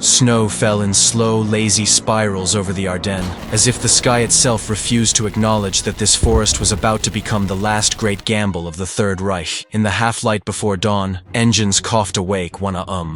Snow fell in slow, lazy spirals over the Ardennes, as if the sky itself refused to acknowledge that this forest was about to become the last great gamble of the Third Reich. In the half-light before dawn, engines coughed awake,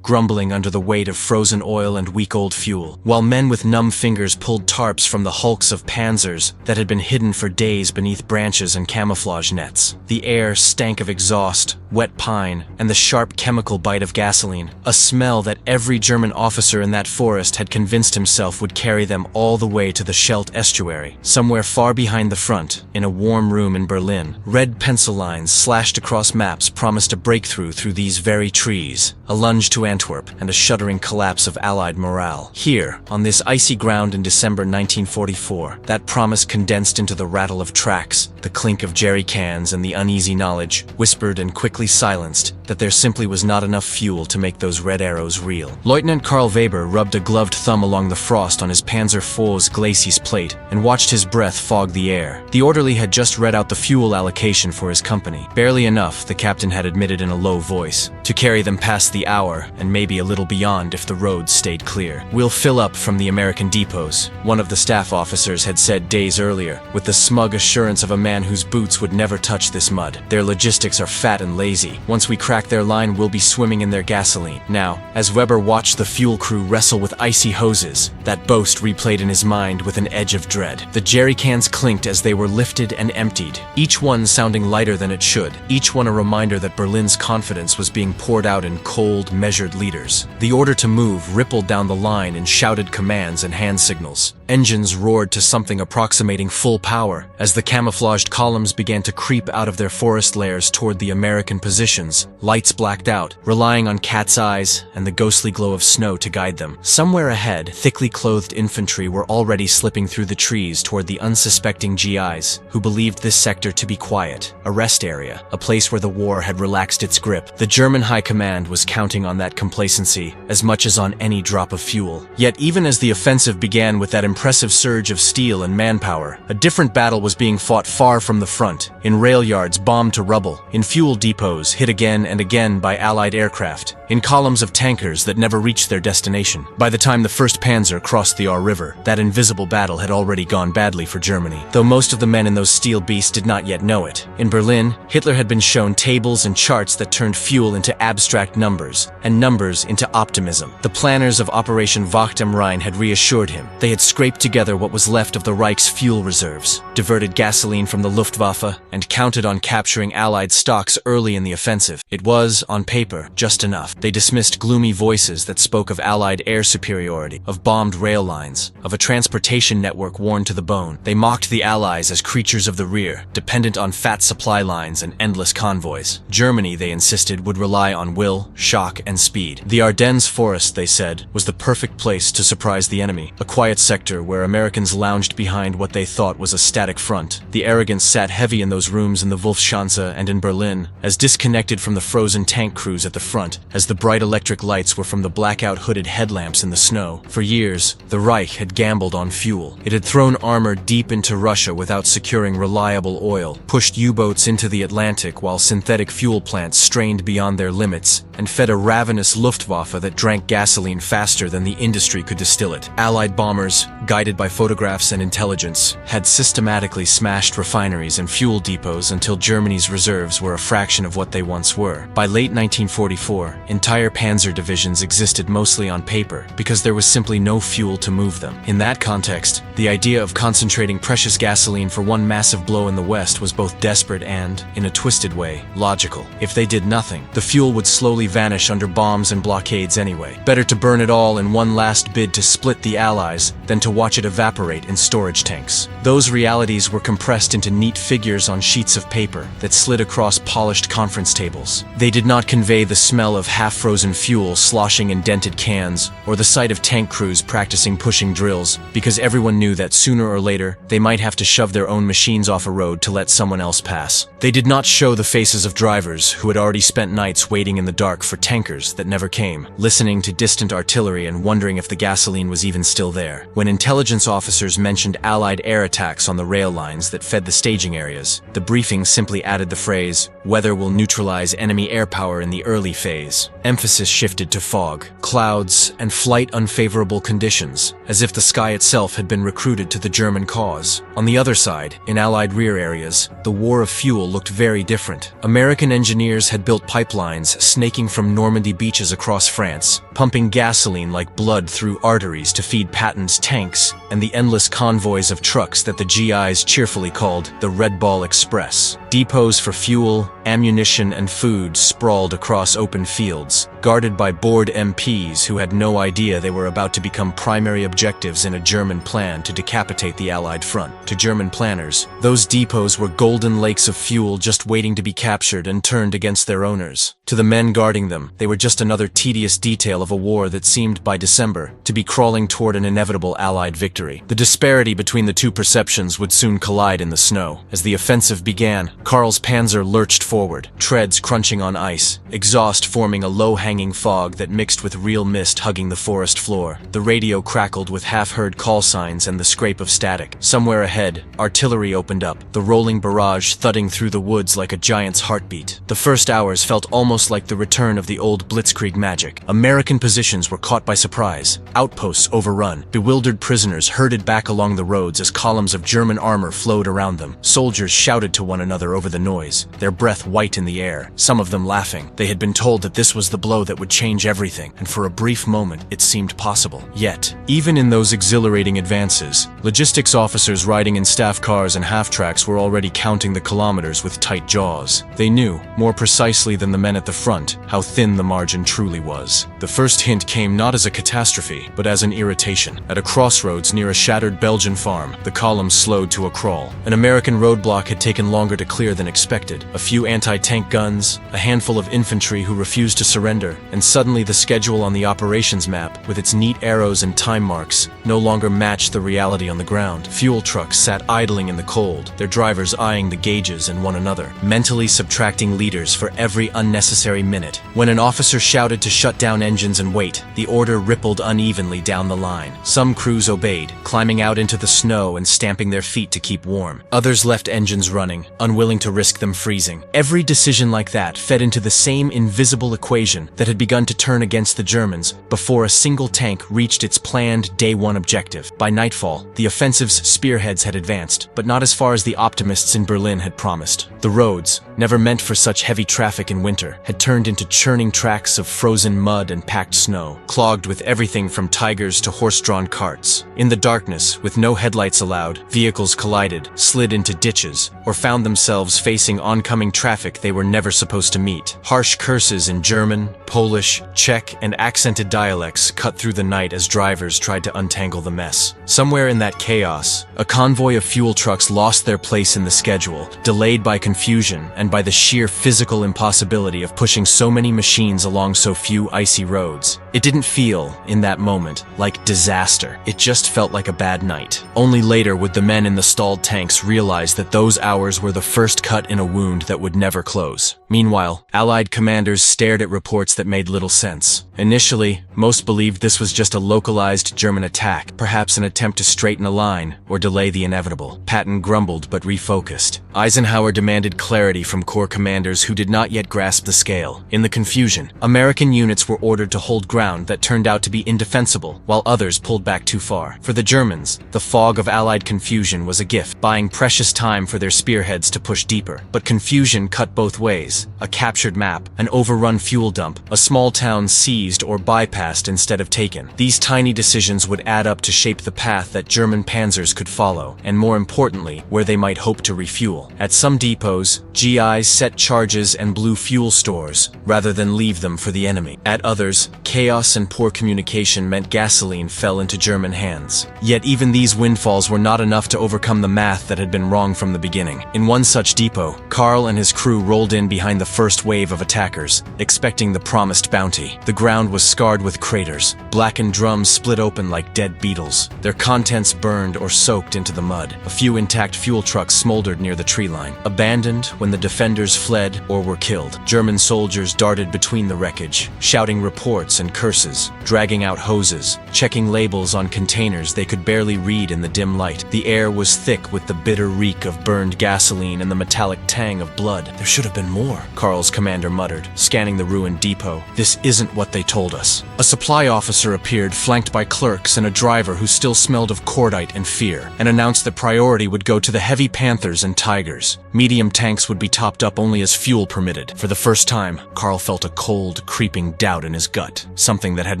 grumbling under the weight of frozen oil and week-old fuel, while men with numb fingers pulled tarps from the hulks of Panzers that had been hidden for days beneath branches and camouflage nets. The air stank of exhaust, wet pine, and the sharp chemical bite of gasoline, a smell that every German officer in that forest had convinced himself would carry them all the way to the Scheldt estuary. Somewhere far behind the front, in a warm room in Berlin, red pencil lines slashed across maps promised a breakthrough through these very trees, a lunge to Antwerp, and a shuddering collapse of Allied morale. Here, on this icy ground in December 1944, that promise condensed into the rattle of tracks, the clink of jerrycans, and the uneasy knowledge, whispered and quickly silenced, that there simply was not enough fuel to make those red arrows real. Lieutenant Karl Weber rubbed a gloved thumb along the frost on his Panzer IV's Glacis plate and watched his breath fog the air. The orderly had just read out the fuel allocation for his company. Barely enough, the captain had admitted in a low voice, to carry them past the hour and maybe a little beyond if the roads stayed clear. "We'll fill up from the American depots," one of the staff officers had said days earlier, with the smug assurance of a man whose boots would never touch this mud. "Their logistics are fat and lazy. Once we crack their line, we'll be swimming in their gasoline." Now, as Weber watched the fuel crew wrestle with icy hoses, that boast replayed in his mind with an edge of dread. The jerrycans clinked as they were lifted and emptied, each one sounding lighter than it should, each one a reminder that Berlin's confidence was being poured out in cold, measured liters. The order to move rippled down the line in shouted commands and hand signals. Engines roared to something approximating full power as the camouflaged columns began to creep out of their forest layers toward the American positions, lights blacked out, relying on cat's eyes and the ghostly glow of snow to guide them. Somewhere ahead, thickly clothed infantry were already slipping through the trees toward the unsuspecting GIs, who believed this sector to be quiet, a rest area, a place where the war had relaxed its grip. The German high command was counting on that complacency as much as on any drop of fuel. Yet even as the offensive began with that impressive surge of steel and manpower, a different battle was being fought far from the front, in rail yards bombed to rubble, in fuel depots hit again and again by Allied aircraft, in columns of tankers that never reached their destination. By the time the 1st Panzer crossed the Ahr River, that invisible battle had already gone badly for Germany, though most of the men in those steel beasts did not yet know it. In Berlin, Hitler had been shown tables and charts that turned fuel into abstract numbers, and numbers into optimism. The planners of Operation Wacht am Rhein had reassured him. They had scraped together what was left of the Reich's fuel reserves, diverted gasoline from the Luftwaffe, and counted on capturing Allied stocks early in the offensive. It was, on paper, just enough. They dismissed gloomy voices that spoke of Allied air superiority, of bombed rail lines, of a transportation network worn to the bone. They mocked the Allies as creatures of the rear, dependent on fat supply lines and endless convoys. Germany, they insisted, would rely on will, shock, and speed. The Ardennes forest, they said, was the perfect place to surprise the enemy, a quiet sector where Americans lounged behind what they thought was a static front. The arrogance sat heavy in those rooms in the Wolfschanze and in Berlin, as disconnected from the frozen tank crews at the front as the bright electric lights were from the blackout hooded headlamps in the snow. For years, the Reich had gambled on fuel. It had thrown armor deep into Russia without securing reliable oil, pushed U-boats into the Atlantic while synthetic fuel plants strained beyond their limits, and fed a ravenous Luftwaffe that drank gasoline faster than the industry could distill it. Allied bombers, guided by photographs and intelligence, had systematically smashed refineries and fuel depots until Germany's reserves were a fraction of what they once were. By late 1944, entire panzer divisions existed mostly on paper because there was simply no fuel to move them. In that context, the idea of concentrating precious gasoline for one massive blow in the West was both desperate and, in a twisted way, logical. If they did nothing, the fuel would slowly vanish under bombs and blockades anyway. Better to burn it all in one last bid to split the Allies than to watch it evaporate in storage tanks. Those realities were compressed into neat figures on sheets of paper that slid across polished conference tables. They did not convey the smell of half-frozen fuel sloshing in dented cans, or the sight of tank crews practicing pushing drills, because everyone knew that sooner or later they might have to shove their own machines off a road to let someone else pass. They did not show the faces of drivers who had already spent nights waiting in the dark for tankers that never came, listening to distant artillery and wondering if the gasoline was even still there. When intelligence officers mentioned Allied air attacks on the rail lines that fed the staging areas. The briefing simply added the phrase, "Weather will neutralize enemy air power in the early phase." Emphasis shifted to fog, clouds, and flight unfavorable conditions, as if the sky itself had been recruited to the German cause. On the other side, in Allied rear areas, the war of fuel looked very different. American engineers had built pipelines snaking from Normandy beaches across France, pumping gasoline like blood through arteries to feed Patton's tanks and the endless convoys of trucks that the GIs cheerfully called the Red Ball Express. Depots for fuel, ammunition, and food sprawled across open fields, guarded by bored MPs who had no idea they were about to become primary objectives in a German plan to decapitate the Allied front. To German planners, those depots were golden lakes of fuel just waiting to be captured and turned against their owners. To the men guarding them, they were just another tedious detail of a war that seemed, by December, to be crawling toward an inevitable Allied victory. The disparity between the two perceptions would soon collide in the snow. As the offensive began, Karl's Panzer lurched forward, treads crunching on ice, exhaust forming a low-hanging fog that mixed with real mist hugging the forest floor. The radio crackled with half-heard call signs and the scrape of static. Somewhere ahead, artillery opened up, the rolling barrage thudding through the woods like a giant's heartbeat. The first hours felt almost like the return of the old blitzkrieg magic. American positions were caught by surprise, outposts overrun, bewildered prisoners herded back along the roads as columns of German armor flowed around them. Soldiers shouted to one another over the noise, their breath white in the air, some of them laughing. They had been told that this was the blow that would change everything, and for a brief moment it seemed possible. Yet, even in those exhilarating advances, logistics officers riding in staff cars and half-tracks were already counting the kilometers with tight jaws. They knew, more precisely than the men at the front, how thin the margin truly was. The first hint came not as a catastrophe, but as an irritation. At a crossroads near a shattered Belgian farm, the column slowed to a crawl. An American roadblock had taken longer to clear than expected. A few anti-tank guns, a handful of infantry who refused to surrender, and suddenly the schedule on the operations map, with its neat arrows and time marks, no longer matched the reality on the ground. Fuel trucks sat idling in the cold, their drivers eyeing the gauges and one another, mentally subtracting liters for every unnecessary minute. When an officer shouted to shut down engines and wait, the order rippled unevenly down the line. Some crews obeyed, climbing out into the snow and stamping their feet to keep warm. Others left engines running, unwilling to risk them freezing. Every decision like that fed into the same invisible equation that had begun to turn against the Germans before a single tank reached its planned day-one objective. By nightfall, the offensive's spearheads had advanced, but not as far as the optimists in Berlin had promised. The roads, never meant for such heavy traffic in winter, had turned into churning tracks of frozen mud and packed snow, clogged with everything from tigers to horse-drawn carts. In the darkness, with no headlights allowed, vehicles collided, slid into ditches, or found themselves facing oncoming traffic they were never supposed to meet. Harsh curses in German, Polish, Czech, and accented dialects cut through the night as drivers tried to untangle the mess. Somewhere in that chaos, a convoy of fuel trucks lost their place in the schedule, delayed by confusion and by the sheer physical impossibility of pushing so many machines along so few icy roads. It didn't feel, in that moment, like disaster. It just felt like a bad night. Only later would the men in the stalled tanks realize that those hours were the first cut in a wound that would never close. Meanwhile, Allied commanders stared at reports that made little sense. Initially, most believed this was just a localized German attack, perhaps an attempt to straighten a line or delay the inevitable. Patton grumbled but refocused. Eisenhower demanded clarity from corps commanders who did not yet grasp the scale. In the confusion, American units were ordered to hold ground that turned out to be indefensible, while others pulled back too far. For the Germans, the fog of Allied confusion was a gift, buying precious time for their spearheads to push deeper. But confusion cut both ways. A captured map, an overrun fuel dump, a small town seized or bypassed instead of taken. These tiny decisions would add up to shape the path that German panzers could follow, and more importantly, where they might hope to refuel. At some depots, GIs set charges and blew fuel stores, rather than leave them for the enemy. At others, chaos and poor communication meant gasoline fell into German hands. Yet even these windfalls were not enough to overcome the math that had been wrong from the beginning. In one such depot, Karl and his crew rolled in behind the first wave of attackers, expecting the promised bounty. The ground ground was scarred with craters. Blackened drums split open like dead beetles, their contents burned or soaked into the mud. A few intact fuel trucks smoldered near the tree line, abandoned when the defenders fled or were killed. German soldiers darted between the wreckage, shouting reports and curses, dragging out hoses, checking labels on containers they could barely read in the dim light. The air was thick with the bitter reek of burned gasoline and the metallic tang of blood. "There should have been more," Karl's commander muttered, scanning the ruined depot. "This isn't what they told us." A supply officer appeared, flanked by clerks and a driver who still smelled of cordite and fear, and announced that priority would go to the heavy Panthers and Tigers. Medium tanks would be topped up only as fuel permitted. For the first time, Karl felt a cold, creeping doubt in his gut, something that had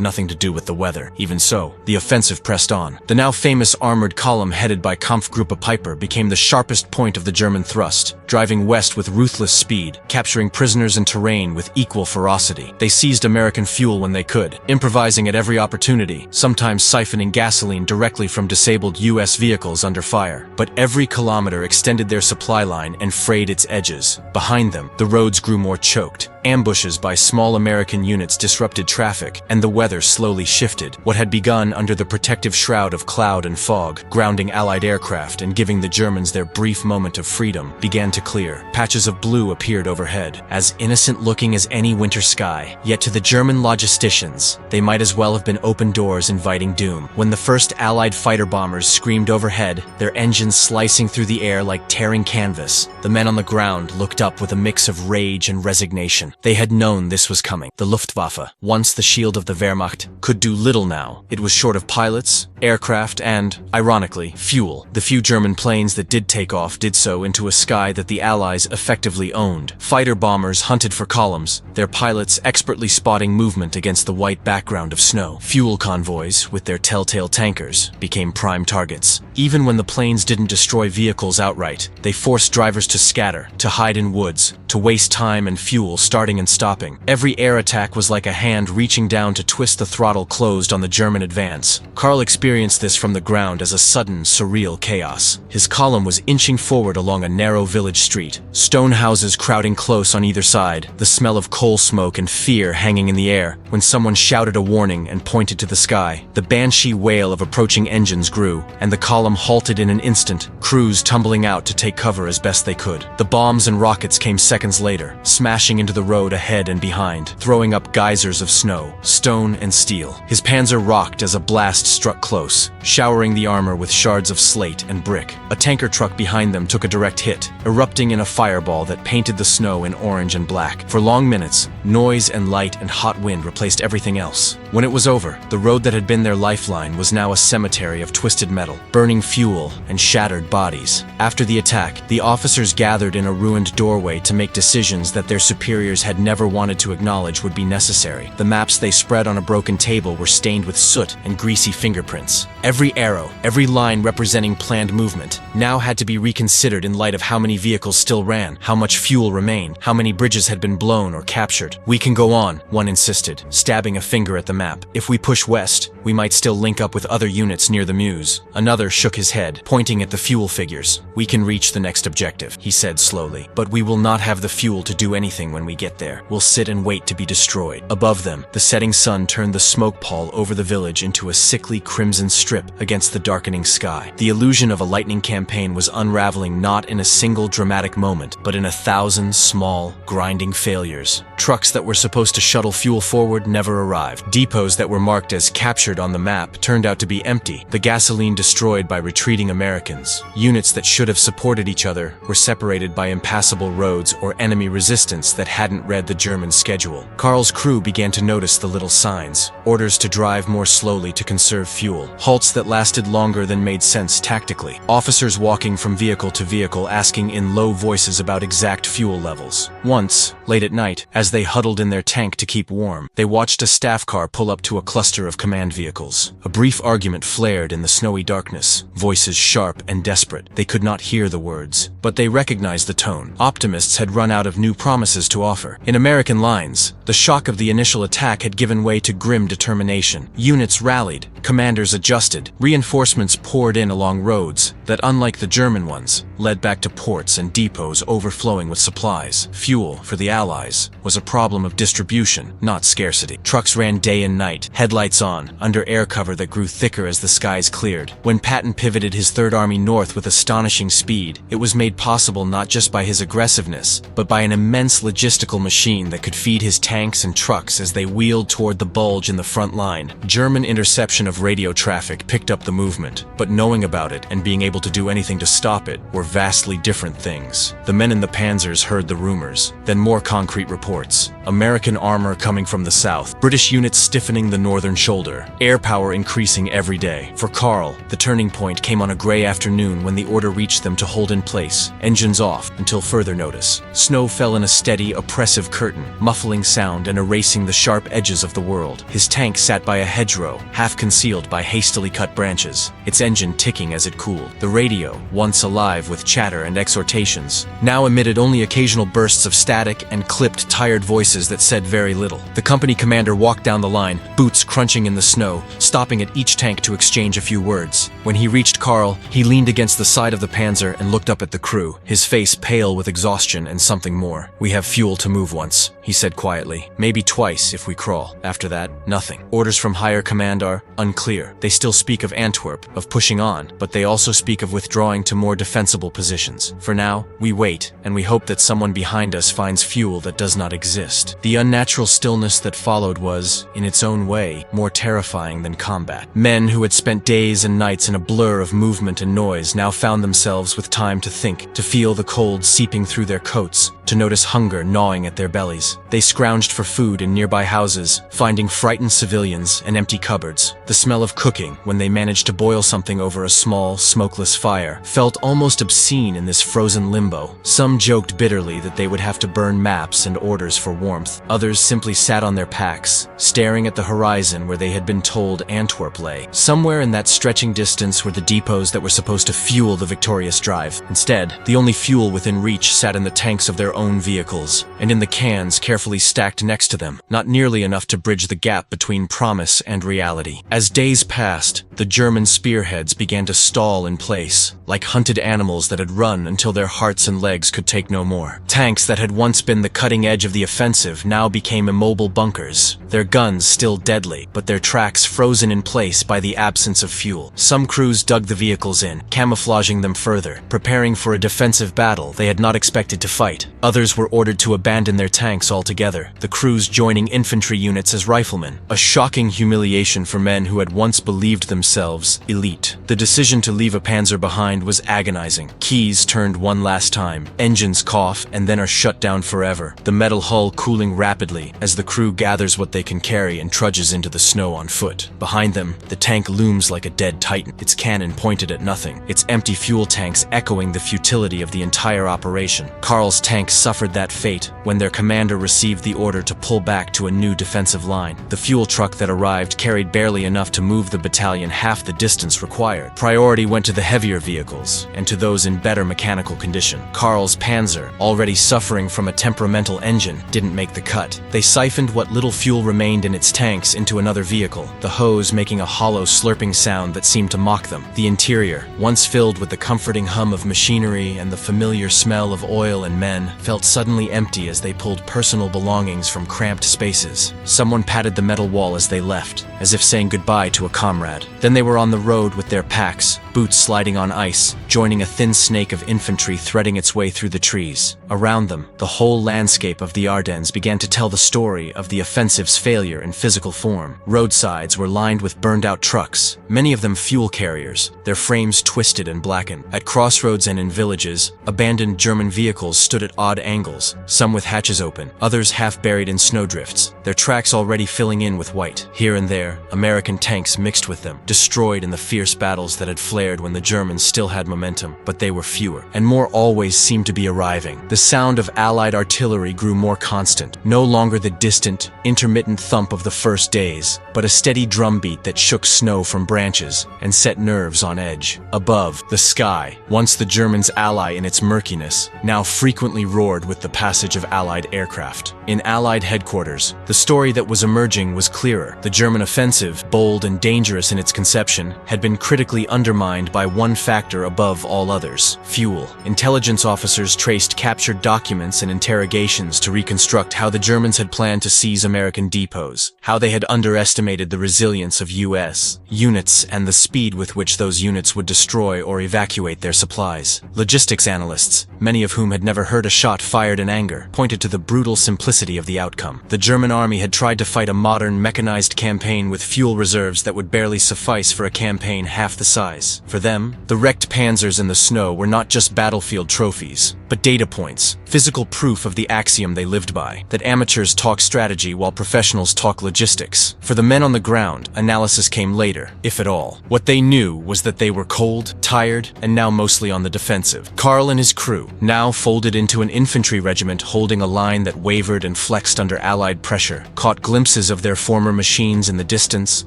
nothing to do with the weather. Even so, the offensive pressed on. The now famous armored column headed by Kampfgruppe Piper became the sharpest point of the German thrust, driving west with ruthless speed, capturing prisoners and terrain with equal ferocity. They seized American fuel when they could, improvising at every opportunity, sometimes siphoning gasoline directly from disabled U.S. vehicles under fire. But every kilometer extended their supply line and frayed its edges. Behind them, the roads grew more choked. Ambushes by small American units disrupted traffic, and the weather slowly shifted. What had begun under the protective shroud of cloud and fog, grounding Allied aircraft and giving the Germans their brief moment of freedom, began to clear. Patches of blue appeared overhead, as innocent-looking as any winter sky. Yet to the German logisticians, they might as well have been open doors inviting doom. When the first Allied fighter bombers screamed overhead, their engines slicing through the air like tearing canvas, the men on the ground looked up with a mix of rage and resignation. They had known this was coming. The Luftwaffe, once the shield of the Wehrmacht, could do little now. It was short of pilots, aircraft, and, ironically, fuel. The few German planes that did take off did so into a sky that the Allies effectively owned. Fighter bombers hunted for columns, their pilots expertly spotting movement against the white background of snow. Fuel convoys, with their telltale tankers, became prime targets. Even when the planes didn't destroy vehicles outright, they forced drivers to scatter, to hide in woods, to waste time and fuel starting and stopping. Every air attack was like a hand reaching down to twist the throttle closed on the German advance. Karl experienced this from the ground as a sudden, surreal chaos. His column was inching forward along a narrow village street, stone houses crowding close on either side, the smell of coal smoke and fear hanging in the air, when someone shouted a warning and pointed to the sky. The banshee wail of approaching engines grew, and the column halted in an instant, crews tumbling out to take cover as best they could. The bombs and rockets came seconds later, smashing into the road ahead and behind, throwing up geysers of snow, stone, and steel. His Panzer rocked as a blast struck close, showering the armor with shards of slate and brick. A tanker truck behind them took a direct hit, erupting in a fireball that painted the snow in orange and black. For long minutes, noise and light and hot wind replaced everything else. When it was over, the road that had been their lifeline was now a cemetery of twisted metal, burning fuel, and shattered bodies. After the attack, the officers gathered in a ruined doorway to make decisions that their superiors had never wanted to acknowledge would be necessary. The maps they spread on a broken table were stained with soot and greasy fingerprints. Every arrow, every line representing planned movement, now had to be reconsidered in light of how many vehicles still ran, how much fuel remained, how many bridges had been blown or captured. "We can go on," one insisted, stabbing a finger at the map. "If we push west, we might still link up with other units near the Meuse." Another shook his head, pointing at the fuel figures. "We can reach the next objective," he said slowly, "but we will not have the fuel to do anything when we get there. We'll sit and wait to be destroyed." Above them, the setting sun turned the smoke pall over the village into a sickly crimson strip against the darkening sky. The illusion of a lightning campaign was unraveling not in a single dramatic moment, but in 1,000 small, grinding failures. Trucks that were supposed to shuttle fuel forward never arrived. Depots that were marked as captured on the map turned out to be empty, the gasoline destroyed by retreating Americans. Units that should have supported each other were separated by impassable roads or enemy resistance that hadn't read the German schedule. Karl's crew began to notice the little signs: orders to drive more slowly to conserve fuel, halts that lasted longer than made sense tactically, officers walking from vehicle to vehicle asking in low voices about exact fuel levels. Once, late at night, as they huddled in their tank to keep warm, they watched a staff car pull up to a cluster of command vehicles. A brief argument flared in the snowy darkness, voices sharp and desperate. They could not hear the words, but they recognized the tone. Optimists had run out of new promises to offer. In American lines, the shock of the initial attack had given way to grim determination. Units rallied, commanders adjusted, reinforcements poured in along roads, that unlike the German ones, led back to ports and depots overflowing with supplies. Fuel, for the Allies, was a problem of distribution, not scarcity. Trucks ran day and night, headlights on, under air cover that grew thicker as the skies cleared. When Patton pivoted his Third Army north with astonishing speed, it was made possible not just by his aggressiveness, but by an immense logistical machine that could feed his tanks and trucks as they wheeled toward the Bulge in the front line. German interception of radio traffic picked up the movement, but knowing about it and being able to do anything to stop it were vastly different things. The men in the Panzers heard the rumors, then more concrete reports. American armor coming from the south, British units stiffening the northern shoulder, air power increasing every day. For Karl, the turning point came on a gray afternoon when the order reached them to hold in place, engines off until further notice. Snow fell in a steady, oppressive curtain, muffling sound and erasing the sharp edges of the world. His tank sat by a hedgerow, half concealed by hastily cut branches, its engine ticking as it cooled. The radio, once alive with chatter and exhortations, now emitted only occasional bursts of static and clipped, tired voices that said very little. The company commander walked down the line, boots crunching in the snow, stopping at each tank to exchange a few words. When he reached Karl, he leaned against the side of the Panzer and looked up at the crew, his face pale with exhaustion and something more. "We have fuel to move once," he said quietly. "Maybe twice if we crawl. After that, nothing." Orders from higher command are unclear. They still speak of Antwerp, of pushing on, but they also speak of withdrawing to more defensible positions. For now, we wait, and we hope that someone behind us finds fuel that does not exist. The unnatural stillness that followed was, in its own way, more terrifying than combat. Men who had spent days and nights in a blur of movement and noise now found themselves with time to think, to feel the cold seeping through their coats, to notice hunger gnawing at their bellies. They scrounged for food in nearby houses, finding frightened civilians and empty cupboards. The smell of cooking, when they managed to boil something over a small, smokeless fire, felt almost obscene in this frozen limbo. Some joked bitterly that they would have to burn maps and orders for warmth. Others simply sat on their packs, staring at the horizon where they had been told Antwerp lay. Somewhere in that stretching distance were the depots that were supposed to fuel the victorious drive. Instead, the only fuel within reach sat in the tanks of their own vehicles, and in the cans carefully stacked next to them, not nearly enough to bridge the gap between promise and reality. As days passed, the German spearheads began to stall in place, like hunted animals that had run until their hearts and legs could take no more. Tanks that had once been the cutting edge of the offensive now became immobile bunkers, their guns still deadly, but their tracks frozen in place by the absence of fuel. Some crews dug the vehicles in, camouflaging them further, preparing for a defensive battle they had not expected to fight. Others were ordered to abandon their tanks altogether, the crews joining infantry units as riflemen, a shocking humiliation for men who had once believed themselves elite. The decision to leave a Panzer behind was agonizing. Keys turned one last time, engines cough and then are shut down forever, the metal hull cooling rapidly as the crew gathers what they can carry and trudges into the snow on foot. Behind them, the tank looms like a dead titan, its cannon pointed at nothing, its empty fuel tanks echoing the futility of the entire operation. Karl's tank suffered that fate when their commander received the order to pull back to a new defensive line. The fuel truck that arrived carried barely enough to move the battalion half the distance required. Priority went to the heavier vehicles, and to those in better mechanical condition. Karl's Panzer, already suffering from a temperamental engine, didn't make the cut. They siphoned what little fuel remained in its tanks into another vehicle, the hose making a hollow slurping sound that seemed to mock them. The interior, once filled with the comforting hum of machinery and the familiar smell of oil and men, felt suddenly empty as they pulled personal belongings from cramped spaces. Someone patted the metal wall as they left, as if saying goodbye to a comrade. Then they were on the road with their packs, boots sliding on ice, joining a thin snake of infantry threading its way through the trees. Around them, the whole landscape of the Ardennes began to tell the story of the offensive's failure in physical form. Roadsides were lined with burned-out trucks, many of them fuel carriers, their frames twisted and blackened. At crossroads and in villages, abandoned German vehicles stood at odd angles, some with hatches open, others half buried in snowdrifts, their tracks already filling in with white. Here and there, American tanks mixed with them, destroyed in the fierce battles that had flared when the Germans still had momentum, but they were fewer, and more always seemed to be arriving. The sound of Allied artillery grew more constant, no longer the distant, intermittent thump of the first days, but a steady drumbeat that shook snow from branches and set nerves on edge. Above, the sky, once the Germans' ally in its murkiness, now frequently roared with the passage of Allied aircraft. In Allied headquarters, the story that was emerging was clearer. The German offensive, bold and dangerous in its conception, had been critically undermined mind by one factor above all others: fuel. Intelligence officers traced captured documents and interrogations to reconstruct how the Germans had planned to seize American depots, how they had underestimated the resilience of U.S. units and the speed with which those units would destroy or evacuate their supplies. Logistics analysts, many of whom had never heard a shot fired in anger, pointed to the brutal simplicity of the outcome. The German army had tried to fight a modern, mechanized campaign with fuel reserves that would barely suffice for a campaign half the size. For them, the wrecked Panzers in the snow were not just battlefield trophies, but data points, physical proof of the axiom they lived by, that amateurs talk strategy while professionals talk logistics. For the men on the ground, analysis came later, if at all. What they knew was that they were cold, tired, and now mostly on the defensive. Karl and his crew, now folded into an infantry regiment holding a line that wavered and flexed under Allied pressure, caught glimpses of their former machines in the distance,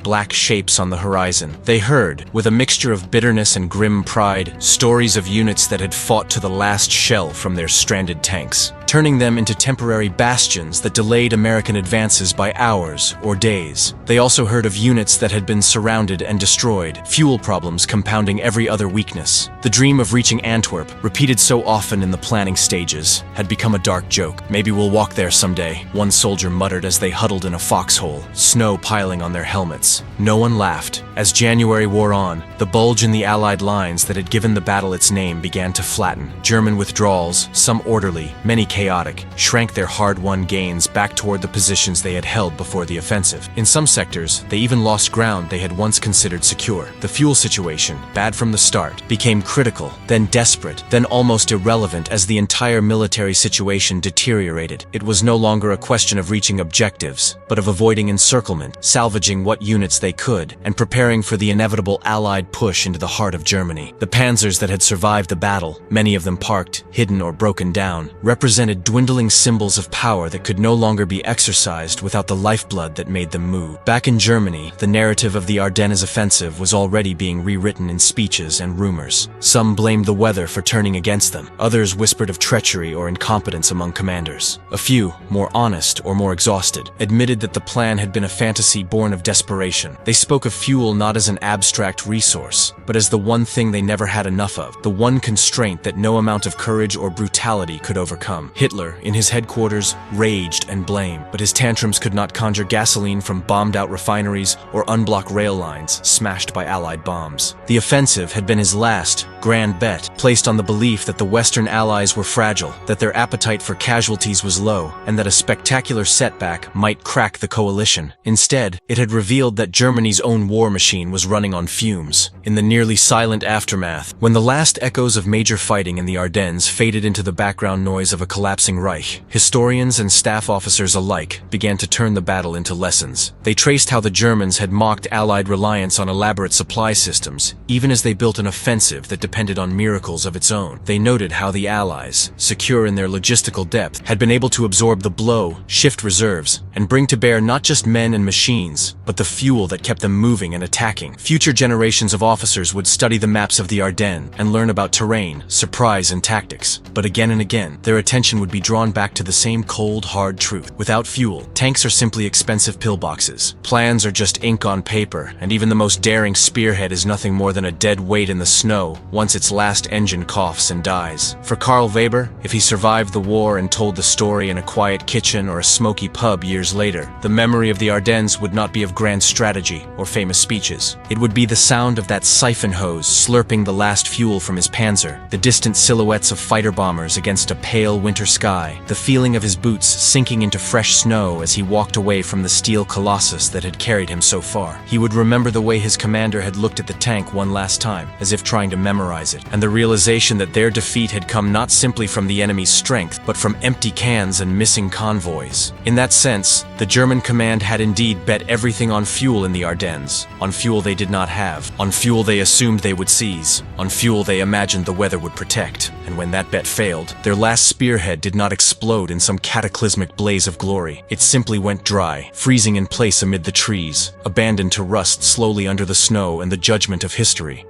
black shapes on the horizon. They heard, with a mixture of bitterness and grim pride, stories of units that had fought to the last shell from their stranded tanks, turning them into temporary bastions that delayed American advances by hours or days. They also heard of units that had been surrounded and destroyed, fuel problems compounding every other weakness. The dream of reaching Antwerp, repeated so often in the planning stages, had become a dark joke. "Maybe we'll walk there someday," one soldier muttered as they huddled in a foxhole, snow piling on their helmets. No one laughed. As January wore on, the bulge in the Allied lines that had given the battle its name began to flatten. German withdrawals, some orderly, many chaotic, shrank their hard-won gains back toward the positions they had held before the offensive. In some sectors, they even lost ground they had once considered secure. The fuel situation, bad from the start, became critical, then desperate, then almost irrelevant as the entire military situation deteriorated. It was no longer a question of reaching objectives, but of avoiding encirclement, salvaging what units they could, and preparing for the inevitable Allied push into the heart of Germany. The Panzers that had survived the battle, many of them parked, hidden or broken down, represented dwindling symbols of power that could no longer be exercised without the lifeblood that made them move. Back in Germany, the narrative of the Ardennes offensive was already being rewritten in speeches and rumors. Some blamed the weather for turning against them. Others whispered of treachery or incompetence among commanders. A few, more honest or more exhausted, admitted that the plan had been a fantasy born of desperation. They spoke of fuel not as an abstract resource, but as the one thing they never had enough of, the one constraint that no amount of courage or brutality could overcome. Hitler, in his headquarters, raged and blamed, but his tantrums could not conjure gasoline from bombed-out refineries or unblock rail lines smashed by Allied bombs. The offensive had been his last, grand bet, placed on the belief that the Western Allies were fragile, that their appetite for casualties was low, and that a spectacular setback might crack the coalition. Instead, it had revealed that Germany's own war machine was running on fumes. In the nearly silent aftermath, when the last echoes of major fighting in the Ardennes faded into the background noise of a collapsing Reich, historians and staff officers alike began to turn the battle into lessons. They traced how the Germans had mocked Allied reliance on elaborate supply systems, even as they built an offensive that depended on miracles of its own. They noted how the Allies, secure in their logistical depth, had been able to absorb the blow, shift reserves, and bring to bear not just men and machines, but the fuel that kept them moving and attacking. Future generations of officers would study the maps of the Ardennes and learn about terrain, surprise, and tactics. But again and again, their attention would be drawn back to the same cold, hard truth. Without fuel, tanks are simply expensive pillboxes. Plans are just ink on paper, and even the most daring Spearhead is nothing more than a dead weight in the snow once its last engine coughs and dies. For Karl Weber, if he survived the war and told the story in a quiet kitchen or a smoky pub years later, the memory of the Ardennes would not be of grand strategy or famous speeches. It would be the sound of that siphon hose slurping the last fuel from his Panzer, the distant silhouettes of fighter bombers against a pale winter sky, the feeling of his boots sinking into fresh snow as he walked away from the steel colossus that had carried him so far. He would remember the way his commander had looked at the tank one last time, as if trying to memorize it, and the realization that their defeat had come not simply from the enemy's strength, but from empty cans and missing convoys. In that sense, the German command had indeed bet everything on fuel in the Ardennes, on fuel they did not have, on fuel they assumed they would seize, on fuel they imagined the weather would protect. And when that bet failed, their last Spearhead did not explode in some cataclysmic blaze of glory. It simply went dry, freezing in place amid the trees, abandoned to rust slowly under the snow and the judgment of history.